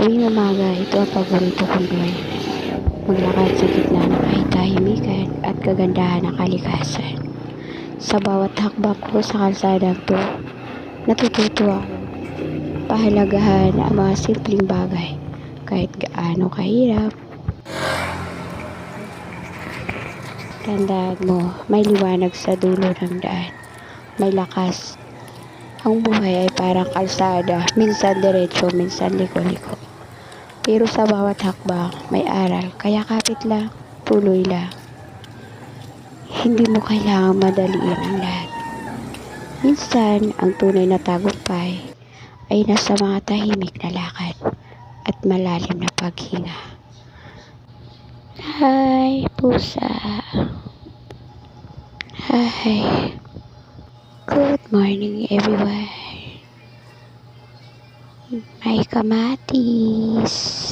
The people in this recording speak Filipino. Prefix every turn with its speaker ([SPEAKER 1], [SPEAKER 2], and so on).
[SPEAKER 1] Tuwing umaga, ito ang paborito kong gawin. Maglakad sa gitna ng kahit-tahimikan at kagandahan ng kalikasan. Sa bawat hakbang ko sa kalsadang to, natututo ako pahalagahan ang mga simpleng bagay kahit gaano kahirap. Tandaan mo, may liwanag sa dulo ng daan. May lakas. Ang buhay ay parang kalsada, minsan diretso, minsan liko-liko. Pero sa bawat hakbang, may aral, kaya kapit lang, tuloy lang. Hindi mo kailangang madaliin ang lahat. Minsan, ang tunay na tagumpay ay nasa mga tahimik na lakad at malalim na paghinga. Hi, pusa. Hi. Good morning, everyone. May kamatis.